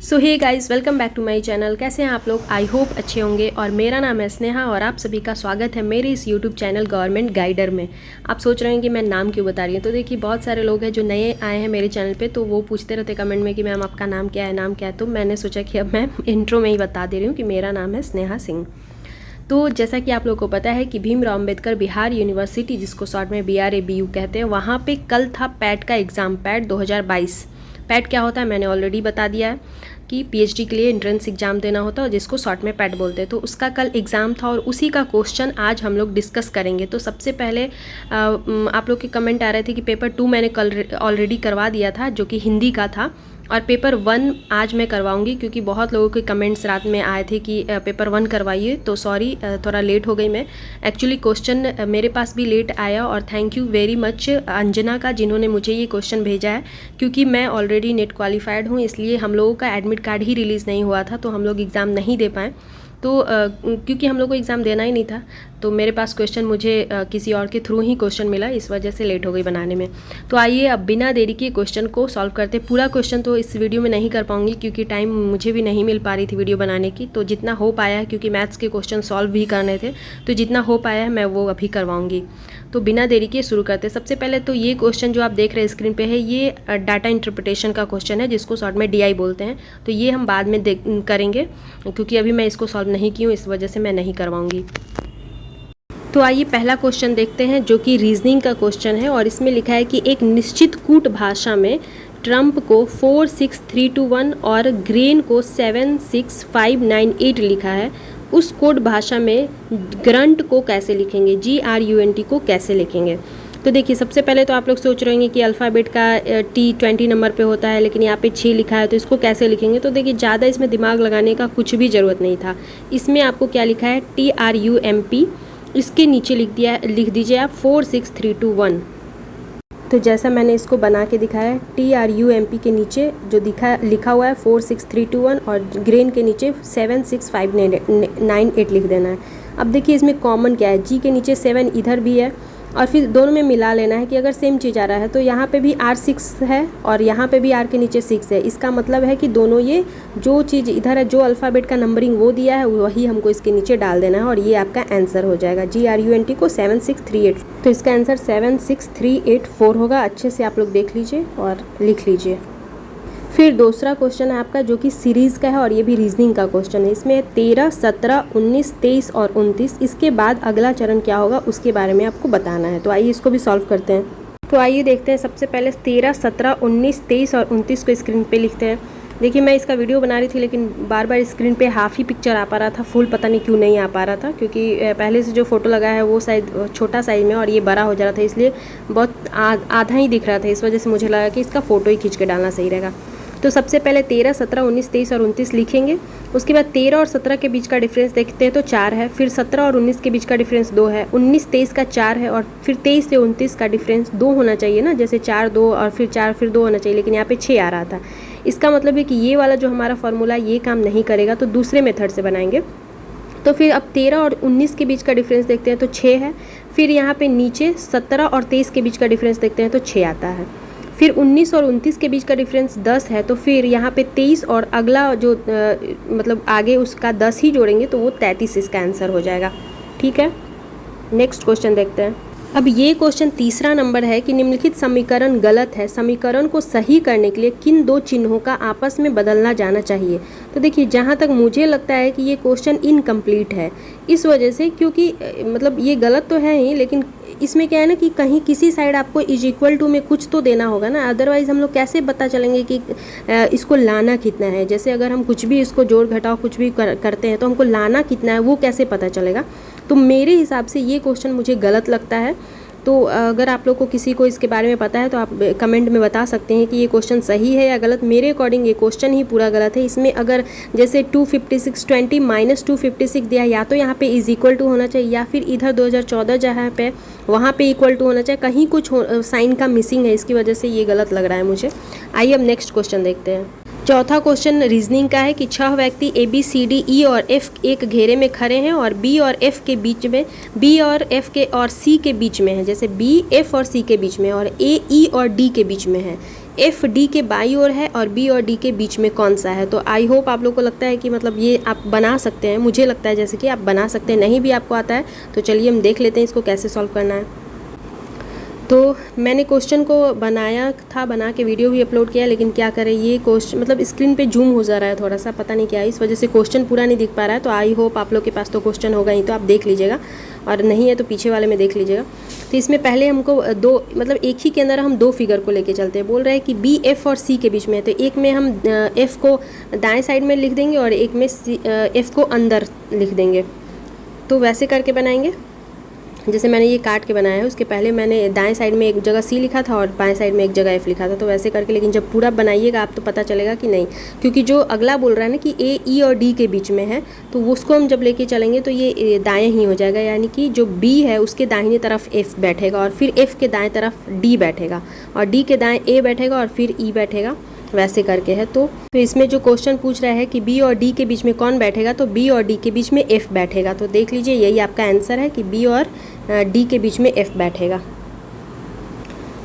So hey guys, welcome back to my channel. कैसे हैं आप लोग? आई होप अच्छे होंगे। और मेरा नाम है स्नेहा और आप सभी का स्वागत है मेरे इस यूट्यूब चैनल गवर्नमेंट गाइडर में। आप सोच रहे हैं कि मैं नाम क्यों बता रही हूँ, तो देखिए बहुत सारे लोग हैं जो नए आए हैं मेरे चैनल पे, तो वो पूछते रहते कमेंट में कि मैम आपका नाम क्या है, नाम क्या है। तो मैंने सोचा कि अब मैं इंट्रो में ही बता दे रही हूँ कि मेरा नाम है स्नेहा सिंह। तो जैसा कि आप लोगों को पता है कि भीमराव अम्बेडकर बिहार यूनिवर्सिटी, जिसको शॉर्ट में BRABU कहते हैं, वहाँ पे कल था पैट का एग्ज़ाम, पैट 2022। पैट क्या होता है मैंने ऑलरेडी बता दिया है कि PhD के लिए एंट्रेंस एग्ज़ाम देना होता है, जिसको शॉर्ट में पैट बोलते हैं। तो उसका कल एग्ज़ाम था और उसी का क्वेश्चन आज हम लोग डिस्कस करेंगे। तो सबसे पहले आप लोग के कमेंट आ रहे थे कि पेपर 2 मैंने कल ऑलरेडी करवा दिया था, जो कि हिंदी का था, और पेपर 1 आज मैं करवाऊंगी, क्योंकि बहुत लोगों के कमेंट्स रात में आए थे कि पेपर 1 करवाइए। तो सॉरी, थोड़ा लेट हो गई मैं। एक्चुअली क्वेश्चन मेरे पास भी लेट आया, और thank you very much Anjana का, जिन्होंने मुझे ये क्वेश्चन भेजा है। क्योंकि मैं ऑलरेडी नेट क्वालिफाइड हूँ, इसलिए हम लोगों का एडमिट कार्ड ही रिलीज़ नहीं हुआ था, तो हम लोग एग्ज़ाम नहीं दे पाए। तो क्योंकि हम लोग को एग्ज़ाम देना ही नहीं था, तो मेरे पास क्वेश्चन मुझे किसी और के थ्रू ही क्वेश्चन मिला, इस वजह से लेट हो गई बनाने में। तो आइए अब बिना देरी के क्वेश्चन को सॉल्व करते। पूरा क्वेश्चन तो इस वीडियो में नहीं कर पाऊंगी, क्योंकि टाइम मुझे भी नहीं मिल पा रही थी वीडियो बनाने की। तो जितना हो पाया है, क्योंकि मैथ्स के क्वेश्चन सॉल्व भी करने थे, तो जितना हो पाया है मैं वो अभी करवाऊँगी। तो बिना देरी के शुरू करते। सबसे पहले तो ये क्वेश्चन जो आप देख रहे हैं स्क्रीन पे है, ये डाटा इंटरप्रिटेशन का क्वेश्चन है, जिसको शॉर्ट में DI बोलते हैं। तो ये हम बाद में करेंगे, क्योंकि अभी मैं इसको सॉल्व नहीं की हूँ, इस वजह से मैं नहीं करवाऊँगी। तो आइए पहला क्वेश्चन देखते हैं, जो कि रीजनिंग का क्वेश्चन है, और इसमें लिखा है कि एक निश्चित कूट भाषा में ट्रम्प को 46321 और ग्रेन को 76598 लिखा है। उस कोड भाषा में ग्रंट को कैसे लिखेंगे, GRUNT को कैसे लिखेंगे? तो देखिए, सबसे पहले तो आप लोग सोच रहे होंगे कि अल्फ़ाबेट का T 20 नंबर पे होता है, लेकिन यहाँ पे 6 लिखा है, तो इसको कैसे लिखेंगे? तो देखिए, ज़्यादा इसमें दिमाग लगाने का कुछ भी ज़रूरत नहीं था। इसमें आपको क्या लिखा है, TRUMP, इसके नीचे लिख दीजिए आप 46321। तो जैसा मैंने इसको बना के दिखाया है, TRUMP के नीचे जो लिखा हुआ है 46321, और ग्रेन के नीचे 76598 लिख देना है। अब देखिए, इसमें कॉमन क्या है, G के नीचे 7 इधर भी है, और फिर दोनों में मिला लेना है कि अगर सेम चीज़ आ रहा है तो यहाँ पे भी R 6 है और यहाँ पे भी R के नीचे 6 है। इसका मतलब है कि दोनों, ये जो चीज़ इधर है, जो अल्फ़ाबेट का नंबरिंग वो दिया है, वही हमको इसके नीचे डाल देना है, और ये आपका आंसर हो जाएगा। GRUNT को 76384। तो इसका आंसर 76384 होगा। अच्छे से आप लोग देख लीजिए और लिख लीजिए। फिर दूसरा क्वेश्चन है आपका, जो कि सीरीज़ का है, और ये भी रीजनिंग का क्वेश्चन है। इसमें 13, 17, 19, 23 और 29, इसके बाद अगला चरण क्या होगा उसके बारे में आपको बताना है। तो आइए इसको भी सॉल्व करते हैं। तो आइए देखते हैं। सबसे पहले 13, 17, 19, 23 और 29 को स्क्रीन पे लिखते हैं। देखिए, मैं इसका वीडियो बना रही थी, लेकिन बार बार स्क्रीन पे हाफ ही पिक्चर आ पा रहा था, फुल पता नहीं क्यों नहीं आ पा रहा था, क्योंकि पहले से जो फ़ोटो लगा है वो शायद छोटा साइज़ में और ये बड़ा हो जा रहा था, इसलिए बहुत आधा ही दिख रहा था। इस वजह से मुझे लगा कि इसका फ़ोटो ही खींच के डालना सही रहेगा। तो सबसे पहले 13, 17, 19, 23 और 29 लिखेंगे। उसके बाद 13 और 17 के बीच का डिफरेंस देखते हैं तो 4 है। फिर 17 और 19 के बीच का डिफरेंस 2 है। 19, 23 का 4 है, और फिर 23 से 29 का डिफरेंस 2 होना चाहिए ना, जैसे 4, 2 और फिर 4, फिर 2 होना चाहिए, लेकिन यहाँ पे 6 आ रहा था। इसका मतलब है कि ये वाला जो हमारा फॉर्मूला ये काम नहीं करेगा, तो दूसरे मेथड से बनाएंगे। तो फिर अब 13 और 19 के बीच का डिफरेंस देखते हैं तो 6 है। फिर यहाँ पे नीचे 17 और 23 के बीच का डिफरेंस देखते हैं तो 6 आता है। फिर 19 और 29 के बीच का डिफरेंस 10 है, तो फिर यहाँ पे 23 और अगला जो मतलब आगे उसका 10 ही जोड़ेंगे, तो वो 33 इसका आंसर हो जाएगा। ठीक है, नेक्स्ट क्वेश्चन देखते हैं। अब ये क्वेश्चन तीसरा नंबर है कि निम्नलिखित समीकरण गलत है, समीकरण को सही करने के लिए किन दो चिन्हों का आपस में बदलना जाना चाहिए? तो देखिए, जहाँ तक मुझे लगता है कि ये क्वेश्चन इनकम्प्लीट है, इस वजह से, क्योंकि मतलब ये गलत तो है ही, लेकिन इसमें क्या है ना कि कहीं किसी साइड आपको इज इक्वल टू में कुछ तो देना होगा ना, अदरवाइज़ हम लोग कैसे पता चलेंगे कि इसको लाना कितना है? जैसे अगर हम कुछ भी इसको जोड़ घटाव कुछ भी करते हैं, तो हमको लाना कितना है वो कैसे पता चलेगा? तो मेरे हिसाब से ये क्वेश्चन मुझे गलत लगता है। तो अगर आप लोग को किसी को इसके बारे में पता है तो आप कमेंट में बता सकते हैं कि ये क्वेश्चन सही है या गलत। मेरे अकॉर्डिंग ये क्वेश्चन ही पूरा गलत है। इसमें अगर जैसे 25620 माइनस 256 दिया, या तो यहाँ पे इज इक्वल टू होना चाहिए, या फिर इधर 2014 जहाँ पे वहाँ पे इक्वल टू होना चाहिए, कहीं कुछ साइन का मिसिंग है, इसकी वजह से ये गलत लग रहा है मुझे। आइए अब नेक्स्ट क्वेश्चन देखते हैं। चौथा क्वेश्चन रीजनिंग का है कि 6 व्यक्ति ABCDE और F एक घेरे में खड़े हैं, और B और F के बीच में, B और F के और C के बीच में है, जैसे B, F और C के बीच में, और A, E और D के बीच में है। एफ डी के बाई ओर है और बी और डी के बीच में कौन सा है। तो आई होप आप लोग को लगता है कि मतलब ये आप बना सकते हैं, मुझे लगता है जैसे कि आप बना सकते हैं। नहीं भी आपको आता है तो चलिए हम देख लेते हैं इसको कैसे सॉल्व करना है। तो मैंने क्वेश्चन को बनाया था, बना के वीडियो भी अपलोड किया, लेकिन क्या करें ये क्वेश्चन मतलब स्क्रीन पे जूम हो जा रहा है थोड़ा सा, पता नहीं क्या है, इस वजह से क्वेश्चन पूरा नहीं दिख पा रहा है। तो आई होप आप लोग के पास तो क्वेश्चन होगा ही, तो आप देख लीजिएगा, और नहीं है तो पीछे वाले में देख लीजिएगा। तो इसमें पहले हमको दो मतलब एक ही के अंदर हम दो फिगर को लेके चलते हैं। बोल रहे हैं कि बी एफ और सी के बीच में है, तो एक में हम एफ को दाएँ साइड में लिख देंगे और एक में एफ को अंदर लिख देंगे। तो वैसे करके बनाएंगे जैसे मैंने ये काट के बनाया है। उसके पहले मैंने दाएं साइड में एक जगह सी लिखा था और बाएं साइड में एक जगह एफ लिखा था, तो वैसे करके। लेकिन जब पूरा बनाइएगा आप तो पता चलेगा कि नहीं, क्योंकि जो अगला बोल रहा है ना कि ए ई और डी के बीच में है, तो उसको हम जब लेके चलेंगे तो ये दाएं ही हो जाएगा, यानी कि जो बी है उसके दाहिनी तरफ एफ बैठेगा और फिर एफ के दाएँ तरफ डी बैठेगा और डी के दाएँ ए बैठेगा और फिर ई बैठेगा, वैसे करके है। तो फिर इसमें जो क्वेश्चन पूछ रहा है कि बी और डी के बीच में कौन बैठेगा, तो बी और डी के बीच में एफ बैठेगा। तो देख लीजिए यही आपका आंसर है कि बी और डी के बीच में एफ बैठेगा।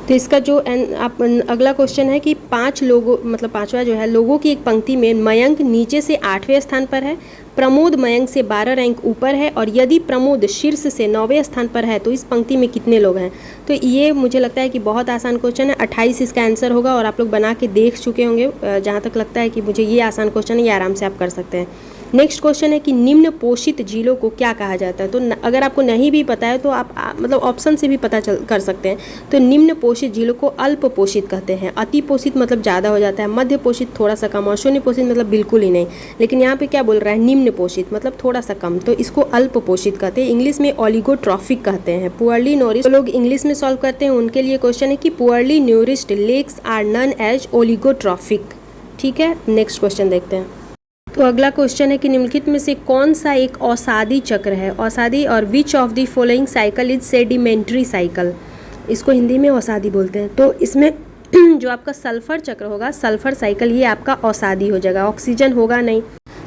तो इसका जो अगला क्वेश्चन है कि 5 लोगों मतलब पांचवा जो है, लोगों की एक पंक्ति में मयंक नीचे से 8वें स्थान पर है, प्रमोद मयंक से 12 रैंक ऊपर है, और यदि प्रमोद शीर्ष से 9वें स्थान पर है तो इस पंक्ति में कितने लोग हैं। तो ये मुझे लगता है कि बहुत आसान क्वेश्चन है, 28 इसका आंसर होगा, और आप लोग बना के देख चुके होंगे। जहाँ तक लगता है कि मुझे ये आसान क्वेश्चन है, ये आराम से आप कर सकते हैं। नेक्स्ट क्वेश्चन है कि निम्न पोषित झीलों को क्या कहा जाता है। तो अगर आपको नहीं भी पता है तो आप मतलब ऑप्शन से भी पता कर सकते हैं। तो निम्न पोषित झीलों को अल्प पोषित कहते हैं, अति पोषित मतलब ज़्यादा हो जाता है, मध्य पोषित थोड़ा सा कम, और शून्य पोषित मतलब बिल्कुल ही नहीं। लेकिन यहाँ पे क्या बोल रहा है, निम्न पोषित मतलब थोड़ा सा कम, तो इसको अल्प पोषित कहते हैं। इंग्लिश में ओलिगोट्रॉफिक कहते हैं। पुअरली नोरिश्ड लोग इंग्लिश में सॉल्व करते हैं, उनके लिए क्वेश्चन है कि poorly nourished lakes are known as oligotrophic. ठीक है, नेक्स्ट क्वेश्चन देखते हैं। तो अगला क्वेश्चन है कि निम्नलिखित में से कौन सा एक औषादी चक्र है। औषादी और which of the following cycle is sedimentary cycle, इसको हिंदी में औषादी बोलते हैं। तो इसमें जो आपका सल्फर चक्र होगा, सल्फर साइकिल, ये आपका औषादी हो जाएगा, ऑक्सीजन होगा नहीं।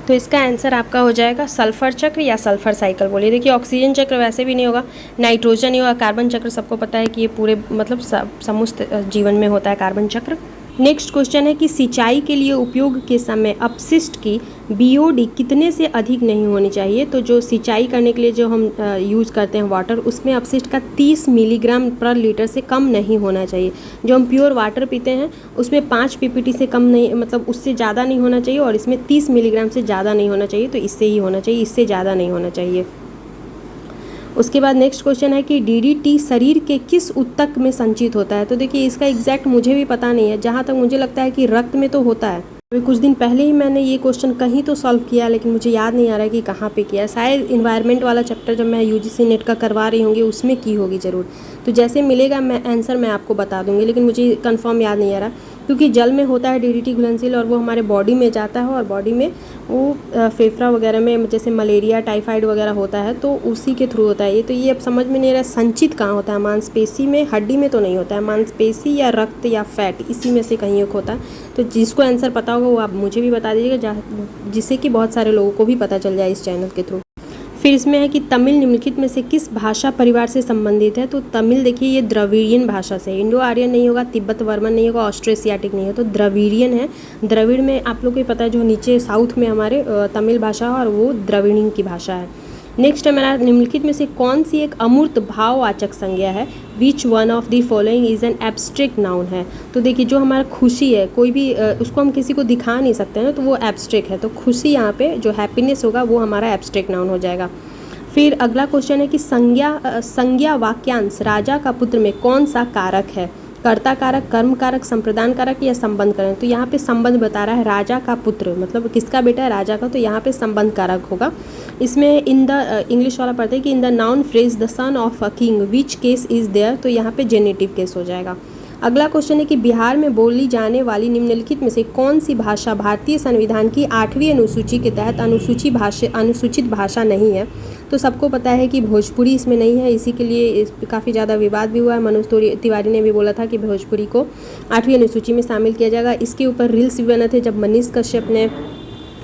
तो इसका आंसर आपका हो जाएगा सल्फर चक्र या सल्फर साइकिल बोलिए। देखिए ऑक्सीजन चक्र वैसे भी नहीं होगा, नाइट्रोजन ही होगा। कार्बन चक्र सबको पता है कि ये पूरे मतलब समस्त जीवन में होता है कार्बन चक्र। नेक्स्ट क्वेश्चन है कि सिंचाई के लिए उपयोग के समय अपशिष्ट की बीओडी कितने से अधिक नहीं होनी चाहिए। तो जो सिंचाई करने के लिए जो हम यूज़ करते हैं वाटर, उसमें अपशिष्ट का 30 मिलीग्राम पर लीटर से कम नहीं होना चाहिए। जो हम प्योर वाटर पीते हैं उसमें 5 पीपीटी से कम नहीं, मतलब उससे ज़्यादा नहीं होना चाहिए, और इसमें 30 मिलीग्राम से ज़्यादा नहीं होना चाहिए। तो इससे ही होना चाहिए, इससे ज़्यादा नहीं होना चाहिए। उसके बाद नेक्स्ट क्वेश्चन है कि डीडीटी शरीर के किस ऊतक में संचित होता है। तो देखिए इसका एग्जैक्ट मुझे भी पता नहीं है, जहाँ तक मुझे लगता है कि रक्त में तो होता है। अभी कुछ दिन पहले ही मैंने ये क्वेश्चन कहीं तो सॉल्व किया, लेकिन मुझे याद नहीं आ रहा है कि कहाँ पे किया। शायद इन्वायरमेंट वाला चैप्टर जब मैं यूजीसी नेट का करवा रही होंगी उसमें की होगी ज़रूर। तो जैसे मिलेगा मैं आंसर मैं आपको बता दूंगी, लेकिन मुझे कंफर्म याद नहीं आ रहा, क्योंकि जल में होता है डीडीटी घुलनशील, और वो हमारे बॉडी में जाता है, और बॉडी में वो फेफड़ा वगैरह में जैसे मलेरिया टाइफाइड वगैरह होता है तो उसी के थ्रू होता है ये। तो ये अब समझ में नहीं आ रहा संचित कहाँ होता है, मांसपेशी में, हड्डी में तो नहीं होता है, मांसपेशी या रक्त या फैट, इसी में से कहीं एक होता है। तो जिसको आंसर पता होगा वो आप मुझे भी बता दीजिएगा, जिससे कि बहुत सारे लोगों को भी पता चल जाए इस चैनल के थ्रू। फिर इसमें है कि तमिल निम्नलिखित में से किस भाषा परिवार से संबंधित है। तो तमिल देखिए ये द्रविड़ियन भाषा से, इंडो आर्यन नहीं होगा, तिब्बत वर्मन नहीं होगा, ऑस्ट्रोएशियाटिक नहीं है, तो द्रविड़ियन है। द्रविड़ में आप लोग को पता है जो नीचे साउथ में हमारे तमिल भाषा है, और वो द्रविड़ियन की भाषा है। नेक्स्ट है मेरा, निम्नलिखित में से कौन सी एक अमूर्त भाववाचक संज्ञा है। Which one of the following is an abstract noun है। तो देखिए जो हमारा खुशी है, कोई भी उसको हम किसी को दिखा नहीं सकते ना, तो वो एब्स्ट्रैक्ट है। तो खुशी यहाँ पे जो हैप्पीनेस होगा वो हमारा एब्स्ट्रैक्ट नाउन हो जाएगा। फिर अगला क्वेश्चन है कि संज्ञा वाक्यांश राजा का पुत्र में कौन सा कारक है। कर्ता कारक, कर्म कारक, संप्रदान कारक या संबंध कारक। तो यहाँ पे संबंध बता रहा है, राजा का पुत्र मतलब किसका बेटा है, राजा का, तो यहाँ पे संबंध कारक होगा। इसमें इन द इंग्लिश वाला पढ़ते हैं कि in the noun phrase the son of a king which case is there, तो यहाँ पे जेनेटिव केस हो जाएगा। अगला क्वेश्चन है कि बिहार में बोली जाने वाली निम्नलिखित में से कौन सी भाषा भारतीय संविधान की 8वीं अनुसूची के तहत अनुसूचित भाषा नहीं है। तो सबको पता है कि भोजपुरी इसमें नहीं है, इसी के लिए काफ़ी ज़्यादा विवाद भी हुआ है। मनोज तिवारी ने भी बोला था कि भोजपुरी को 8वीं अनुसूची में शामिल किया जाएगा। इसके ऊपर रील्स भी बने थे जब मनीष कश्यप ने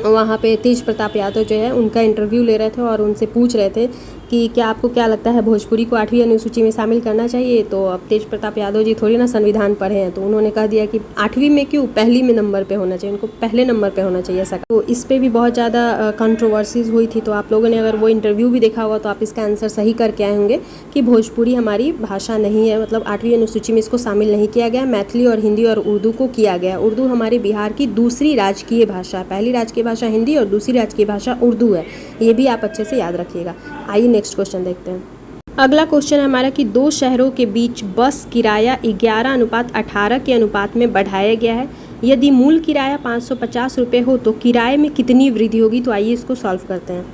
वहाँ पे तेज प्रताप यादव जो है उनका इंटरव्यू ले रहे थे और उनसे पूछ रहे थे कि क्या आपको क्या लगता है भोजपुरी को 8वीं अनुसूची में शामिल करना चाहिए। तो अब तेज प्रताप यादव जी थोड़ी ना संविधान पढ़े हैं, तो उन्होंने कह दिया कि 8वीं में क्यों, पहली में नंबर पे होना चाहिए, उनको पहले नंबर पे होना चाहिए ऐसा। तो इस पर भी बहुत ज़्यादा कंट्रोवर्सीज हुई थी। तो आप लोगों ने अगर वो इंटरव्यू भी देखा हुआ तो आप इसका आंसर सही करके आए होंगे कि भोजपुरी हमारी भाषा नहीं है, मतलब 8वीं अनुसूची में इसको शामिल नहीं किया गया। मैथिली और हिंदी और उर्दू को किया गया। उर्दू हमारे बिहार की दूसरी राजकीय भाषा, पहली राजकीय भाषा हिंदी और दूसरी राजकीय भाषा उर्दू है। ये भी आप अच्छे से याद रखिएगा। आइए नेक्स्ट क्वेश्चन देखते हैं। अगला क्वेश्चन है हमारा कि दो शहरों के बीच बस किराया 11:18 के अनुपात में बढ़ाया गया है। यदि मूल किराया 550 रुपये हो तो किराए में कितनी वृद्धि होगी। तो आइए इसको सॉल्व करते हैं।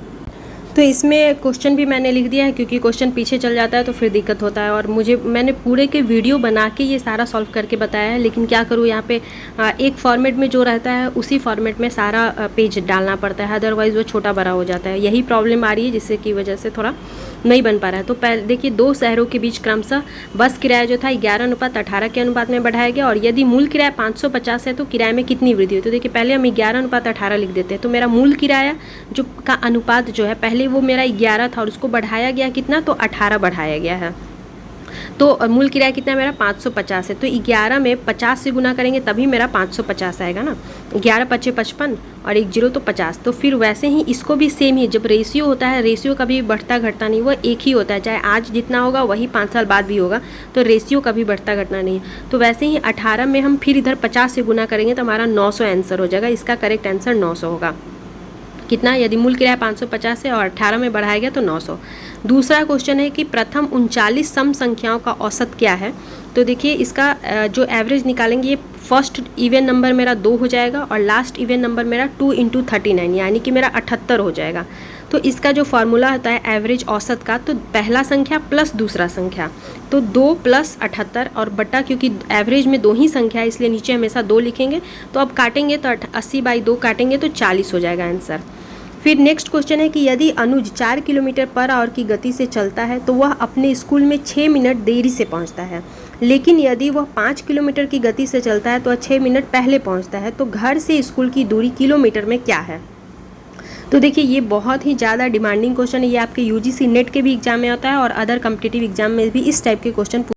तो इसमें क्वेश्चन भी मैंने लिख दिया है, क्योंकि क्वेश्चन पीछे चल जाता है तो फिर दिक्कत होता है, और मैंने पूरे के वीडियो बना के ये सारा सॉल्व करके बताया है। लेकिन क्या करूँ, यहाँ पे एक फॉर्मेट में जो रहता है उसी फॉर्मेट में सारा पेज डालना पड़ता है, अदरवाइज़ वो छोटा बड़ा हो जाता है। यही प्रॉब्लम आ रही है, जिससे की वजह से थोड़ा नहीं बन पा रहा है। तो पहले देखिए, दो शहरों के बीच क्रमशः बस किराया जो था 11:18 के अनुपात में बढ़ाया गया, और यदि मूल किराया 550 है तो किराए में कितनी वृद्धि हुई। तो देखिए, पहले हम 11:18 लिख देते हैं। तो मेरा मूल किराया जो का अनुपात जो है, पहले वो मेरा 11 था और उसको बढ़ाया गया कितना, तो 18 बढ़ाया गया है। तो मूल किराया कितना है मेरा 550 है। तो 11 में 50 से गुना करेंगे तभी मेरा 550 आएगा ना। 11 × 5 = 55 और 1 0 तो 50। तो फिर वैसे ही इसको भी सेम ही, जब रेशियो होता है, रेशियो कभी बढ़ता घटता नहीं, वो एक ही होता है, चाहे आज जितना होगा वही 5 साल बाद भी होगा। तो रेशियो कभी बढ़ता घटना नहीं है। तो वैसे ही 18 में हम फिर इधर 50 से गुना करेंगे तो हमारा 900 आंसर हो जाएगा। इसका करेक्ट आंसर 900 होगा। कितना, यदि मूल किराया 550 है और 18 में बढ़ाया गया तो 900। दूसरा क्वेश्चन है कि प्रथम 39 सम संख्याओं का औसत क्या है। तो देखिए, इसका जो एवरेज निकालेंगे, ये फर्स्ट इवन नंबर मेरा 2 हो जाएगा और लास्ट इवन नंबर मेरा 2 × 39 यानी कि मेरा 78 हो जाएगा। तो इसका जो फार्मूला होता है एवरेज औसत का, तो पहला संख्या प्लस दूसरा संख्या, तो 2 + 78 और बटा, क्योंकि एवरेज में 2 ही संख्या है इसलिए नीचे हमेशा 2 लिखेंगे। तो अब काटेंगे तो 80/2 काटेंगे तो 40 हो जाएगा आंसर। फिर नेक्स्ट क्वेश्चन है कि यदि अनुज 4 किलोमीटर/आवर की गति से चलता है तो वह अपने स्कूल में 6 मिनट देरी से पहुंचता है। लेकिन यदि वह 5 किलोमीटर की गति से चलता है तो वह 6 मिनट पहले पहुंचता है। तो घर से स्कूल की दूरी किलोमीटर में क्या है। तो देखिए, ये बहुत ही ज़्यादा डिमांडिंग क्वेश्चन है। ये आपके UGC नेट के भी एग्जाम में आता है और अदर कॉम्पिटिटिव एग्जाम में भी इस टाइप के क्वेश्चन